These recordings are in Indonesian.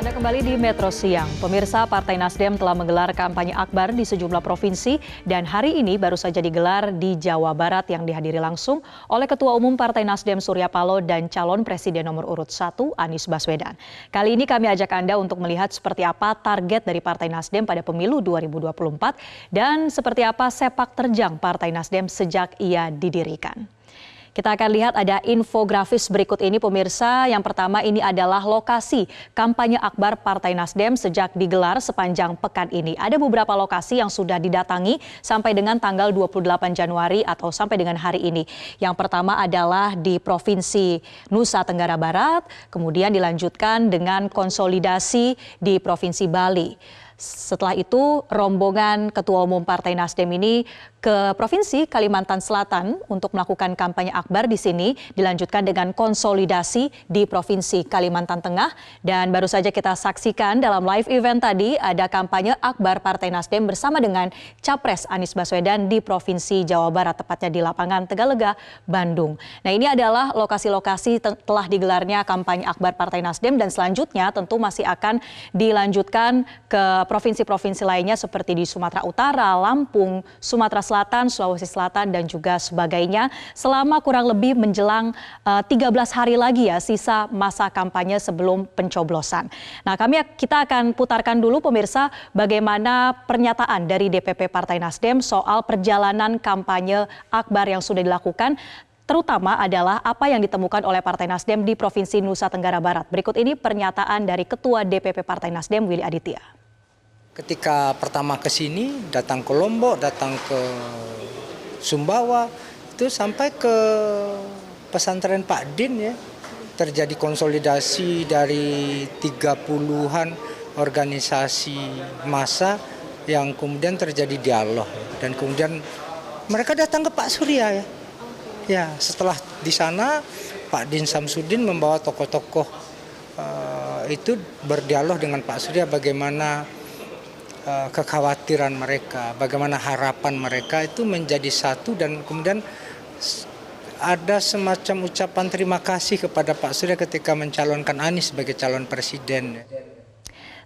Anda kembali di Metro Siang. Pemirsa, Partai Nasdem telah menggelar kampanye akbar di sejumlah provinsi dan hari ini baru saja digelar di Jawa Barat yang dihadiri langsung oleh Ketua Umum Partai Nasdem Surya Paloh dan calon Presiden nomor urut 1 Anies Baswedan. Kali ini kami ajak Anda untuk melihat seperti apa target dari Partai Nasdem pada pemilu 2024 dan seperti apa sepak terjang Partai Nasdem sejak ia didirikan. Kita akan lihat ada infografis berikut ini pemirsa. Yang pertama ini adalah lokasi kampanye akbar Partai Nasdem sejak digelar sepanjang pekan ini. Ada beberapa lokasi yang sudah didatangi sampai dengan tanggal 28 Januari atau sampai dengan hari ini. Yang pertama adalah di Provinsi Nusa Tenggara Barat, kemudian dilanjutkan dengan konsolidasi di Provinsi Bali. Setelah itu rombongan Ketua Umum Partai Nasdem ini ke Provinsi Kalimantan Selatan untuk melakukan kampanye akbar di sini, dilanjutkan dengan konsolidasi di Provinsi Kalimantan Tengah, dan baru saja kita saksikan dalam live event tadi ada kampanye akbar Partai Nasdem bersama dengan Capres Anies Baswedan di Provinsi Jawa Barat, tepatnya di lapangan Tegalega, Bandung. Nah, ini adalah lokasi-lokasi telah digelarnya kampanye akbar Partai Nasdem dan selanjutnya tentu masih akan dilanjutkan ke provinsi-provinsi lainnya seperti di Sumatera Utara, Lampung, Sumatera Selatan, Sulawesi Selatan, dan juga sebagainya selama kurang lebih menjelang 13 hari lagi ya sisa masa kampanye sebelum pencoblosan. Nah, kita akan putarkan dulu pemirsa bagaimana pernyataan dari DPP Partai Nasdem soal perjalanan kampanye akbar yang sudah dilakukan, terutama adalah apa yang ditemukan oleh Partai Nasdem di Provinsi Nusa Tenggara Barat. Berikut ini pernyataan dari Ketua DPP Partai Nasdem Willy Aditya. Ketika pertama ke sini, datang ke Lombok, datang ke Sumbawa, itu sampai ke pesantren Pak Din ya, terjadi konsolidasi dari 30-an organisasi massa yang kemudian terjadi dialog. Dan kemudian mereka datang ke Pak Surya ya. Ya, setelah di sana Pak Din Samsudin membawa tokoh-tokoh itu berdialog dengan Pak Surya bagaimana kekhawatiran mereka, bagaimana harapan mereka itu menjadi satu, dan kemudian ada semacam ucapan terima kasih kepada Pak Surya ketika mencalonkan Anies sebagai calon presiden.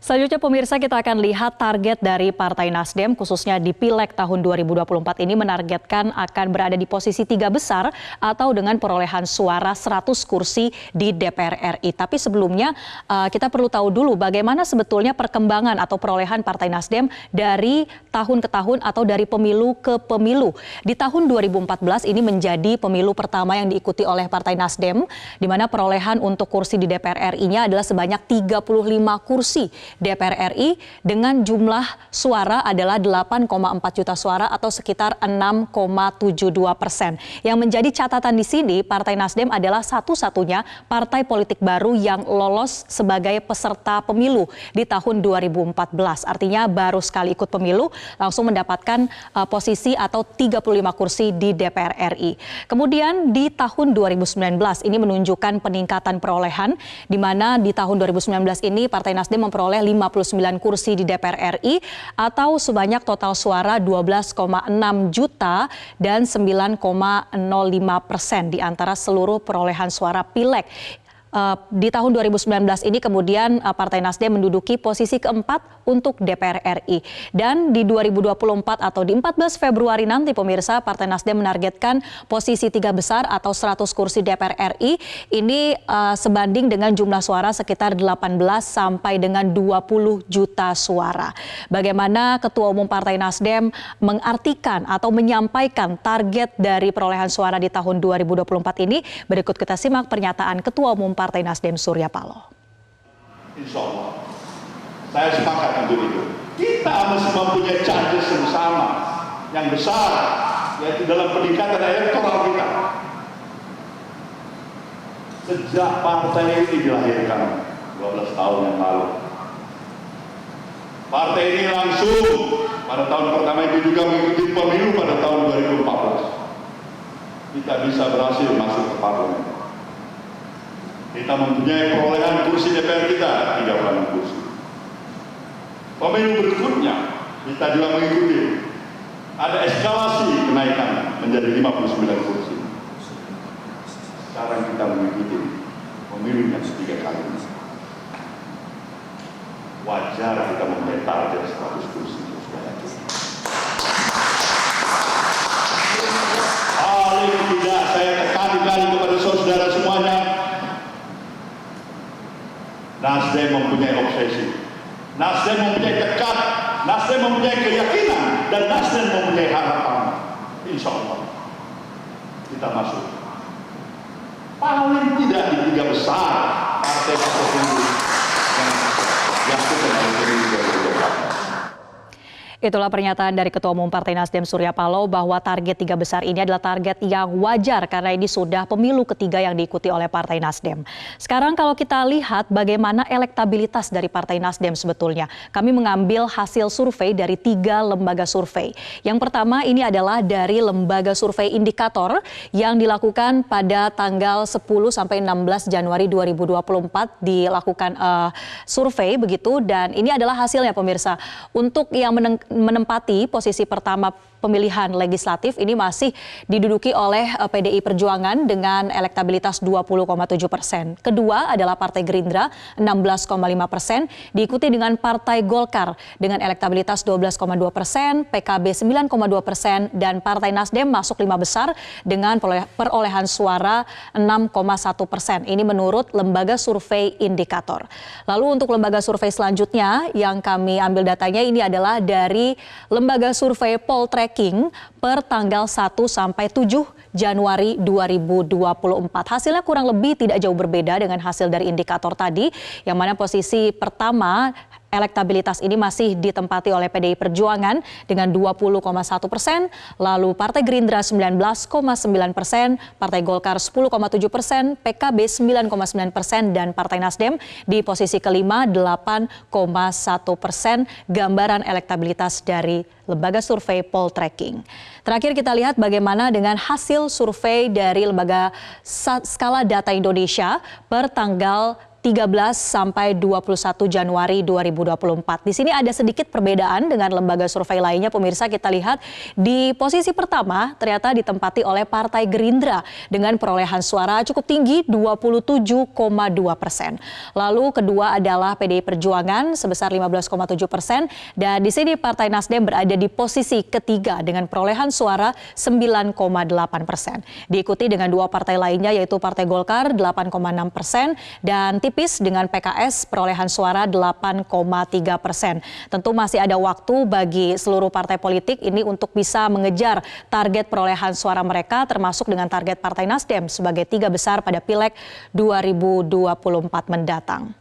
Selanjutnya pemirsa, kita akan lihat target dari Partai Nasdem khususnya di Pileg tahun 2024 ini menargetkan akan berada di posisi 3 besar atau dengan perolehan suara 100 kursi di DPR RI. Tapi sebelumnya kita perlu tahu dulu bagaimana sebetulnya perkembangan atau perolehan Partai Nasdem dari tahun ke tahun atau dari pemilu ke pemilu. Di tahun 2014 ini menjadi pemilu pertama yang diikuti oleh Partai Nasdem, di mana perolehan untuk kursi di DPR RI-nya adalah sebanyak 35 kursi. DPR RI dengan jumlah suara adalah 8,4 juta suara atau sekitar 6,72%. Yang menjadi catatan di sini, Partai Nasdem adalah satu-satunya partai politik baru yang lolos sebagai peserta pemilu di tahun 2014. Artinya baru sekali ikut pemilu langsung mendapatkan posisi atau 35 kursi di DPR RI. Kemudian di tahun 2019 ini menunjukkan peningkatan perolehan, di mana di tahun 2019 ini Partai Nasdem memperoleh 59 kursi di DPR RI atau sebanyak total suara 12,6 juta dan 9,05% di antara seluruh perolehan suara Pileg. Di tahun 2019 ini kemudian Partai Nasdem menduduki posisi keempat untuk DPR RI. Dan di 2024 atau di 14 Februari nanti pemirsa, Partai Nasdem menargetkan posisi 3 besar atau 100 kursi DPR RI. Ini sebanding dengan jumlah suara sekitar 18 sampai dengan 20 juta suara. Bagaimana Ketua Umum Partai Nasdem mengartikan atau menyampaikan target dari perolehan suara di tahun 2024 ini? Berikut kita simak pernyataan Ketua Umum Partai Nasdem Surya Paloh. Insya Allah, saya sepakat untuk itu. Kita mesti mempunyai charges yang sama, yang besar, yaitu dalam peningkatan elektoral kita. Sejak partai ini dilahirkan 12 tahun yang lalu, partai ini langsung pada tahun pertama itu juga mengikuti pemilu pada tahun 2014. Kita bisa berhasil masuk ke parlemen. Kita mempunyai perolehan kursi DPR kita 36 kursi. Pemilu berikutnya kita juga mengikuti. Ada eskalasi kenaikan menjadi 59 kursi. Sekarang kita mengikuti pemilu yang ketiga kali. wajar kita mempunyai target 100 kursi. Paling tidak saya tekankan kepada saudara semuanya, Nasdem mempunyai obsesi, Nasdem mempunyai tekad, Nasdem mempunyai keyakinan, dan Nasdem mempunyai harapan. Insya Allah kita masuk paling tidak di 3 besar partai-partai politik yang sudah menjadi. Itulah pernyataan dari Ketua Umum Partai Nasdem Surya Paloh bahwa target 3 besar ini adalah target yang wajar karena ini sudah pemilu ketiga yang diikuti oleh Partai Nasdem. Sekarang kalau kita lihat bagaimana elektabilitas dari Partai Nasdem sebetulnya. Kami mengambil hasil survei dari 3 lembaga survei. Yang pertama ini adalah dari lembaga survei indikator yang dilakukan pada tanggal 10 sampai 16 Januari 2024 dilakukan survei begitu, dan ini adalah hasilnya pemirsa. Untuk yang menempati posisi pertama pemilihan legislatif ini masih diduduki oleh PDI Perjuangan dengan elektabilitas 20,7%. Kedua adalah Partai Gerindra 16,5%, diikuti dengan Partai Golkar dengan elektabilitas 12,2%, PKB 9,2%, dan Partai Nasdem masuk 5 besar dengan perolehan suara 6,1%. Ini menurut lembaga survei indikator. Lalu untuk lembaga survei selanjutnya yang kami ambil datanya ini adalah dari lembaga survei Poltreking per tanggal 1 sampai 7 Januari 2024. Hasilnya kurang lebih tidak jauh berbeda dengan hasil dari indikator tadi, yang mana posisi pertama elektabilitas ini masih ditempati oleh PDI Perjuangan dengan 20,1%, lalu Partai Gerindra 19,9%, Partai Golkar 10,7%, PKB 9,9%, dan Partai Nasdem di posisi kelima 8,1%. Gambaran elektabilitas dari lembaga survei Poltreking. Terakhir kita lihat bagaimana dengan hasil survei dari lembaga Skala Data Indonesia per tanggal 13 sampai 21 Januari 2024. Di sini ada sedikit perbedaan dengan lembaga survei lainnya. Pemirsa, kita lihat di posisi pertama ternyata ditempati oleh Partai Gerindra dengan perolehan suara cukup tinggi 27,2%. Lalu kedua adalah PDI Perjuangan sebesar 15,7%, dan di sini Partai Nasdem berada di posisi ketiga dengan perolehan suara 9,8%. Diikuti dengan dua partai lainnya yaitu Partai Golkar 8,6% dan tipis dengan PKS perolehan suara 8,3%. Tentu masih ada waktu bagi seluruh partai politik ini untuk bisa mengejar target perolehan suara mereka, termasuk dengan target Partai Nasdem sebagai 3 besar pada Pileg 2024 mendatang.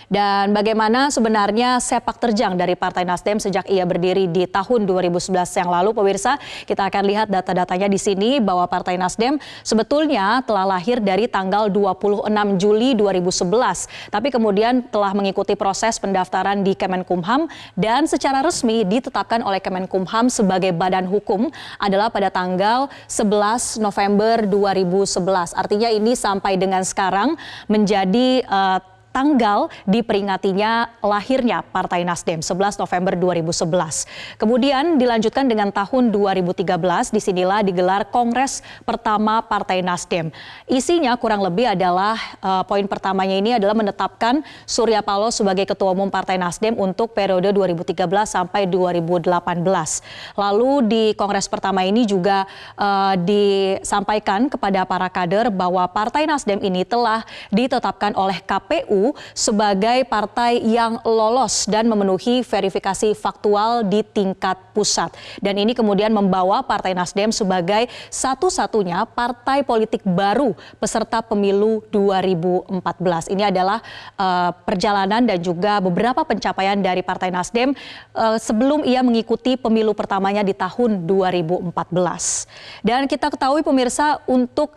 Dan bagaimana sebenarnya sepak terjang dari Partai Nasdem sejak ia berdiri di tahun 2011 yang lalu, pemirsa? Kita akan lihat data-datanya di sini bahwa Partai Nasdem sebetulnya telah lahir dari tanggal 26 Juli 2011. Tapi kemudian telah mengikuti proses pendaftaran di Kemenkumham dan secara resmi ditetapkan oleh Kemenkumham sebagai badan hukum adalah pada tanggal 11 November 2011. Artinya ini sampai dengan sekarang menjadi tanggal diperingatinya lahirnya Partai Nasdem 11 November 2011. Kemudian dilanjutkan dengan tahun 2013, disinilah digelar Kongres pertama Partai Nasdem. Isinya kurang lebih adalah poin pertamanya ini adalah menetapkan Surya Paloh sebagai Ketua Umum Partai Nasdem untuk periode 2013 sampai 2018. Lalu di Kongres pertama ini juga disampaikan kepada para kader bahwa Partai Nasdem ini telah ditetapkan oleh KPU sebagai partai yang lolos dan memenuhi verifikasi faktual di tingkat pusat. Dan ini kemudian membawa Partai Nasdem sebagai satu-satunya partai politik baru peserta pemilu 2014. Ini adalah perjalanan dan juga beberapa pencapaian dari Partai Nasdem sebelum ia mengikuti pemilu pertamanya di tahun 2014. Dan kita ketahui pemirsa, untuk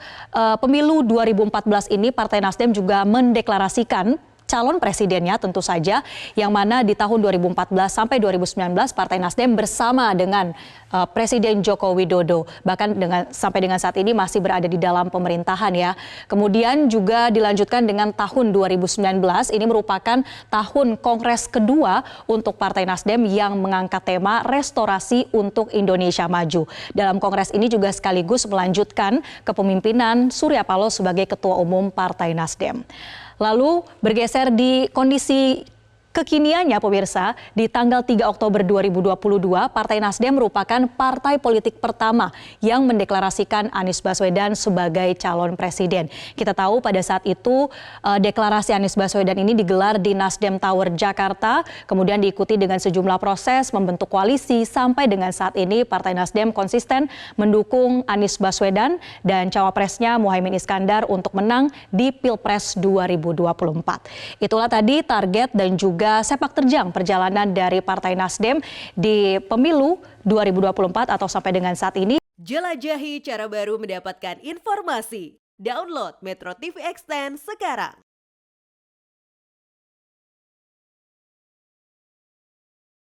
pemilu 2014 ini Partai Nasdem juga mendeklarasikan calon presidennya tentu saja, yang mana di tahun 2014 sampai 2019 Partai Nasdem bersama dengan Presiden Joko Widodo, bahkan sampai dengan saat ini masih berada di dalam pemerintahan ya. Kemudian juga dilanjutkan dengan tahun 2019, ini merupakan tahun kongres kedua untuk Partai Nasdem yang mengangkat tema restorasi untuk Indonesia Maju. Dalam kongres ini juga sekaligus melanjutkan kepemimpinan Surya Paloh sebagai Ketua Umum Partai Nasdem. Lalu bergeser di kondisi Kekiniannya pemirsa, di tanggal 3 Oktober 2022, Partai Nasdem merupakan partai politik pertama yang mendeklarasikan Anies Baswedan sebagai calon presiden. Kita tahu pada saat itu deklarasi Anies Baswedan ini digelar di Nasdem Tower Jakarta, kemudian diikuti dengan sejumlah proses membentuk koalisi sampai dengan saat ini Partai Nasdem konsisten mendukung Anies Baswedan dan cawapresnya Muhaimin Iskandar untuk menang di Pilpres 2024. Itulah tadi target dan juga sepak terjang perjalanan dari Partai Nasdem di pemilu 2024 atau sampai dengan saat ini. Jelajahi cara baru mendapatkan informasi. Download Metro TV Extend sekarang.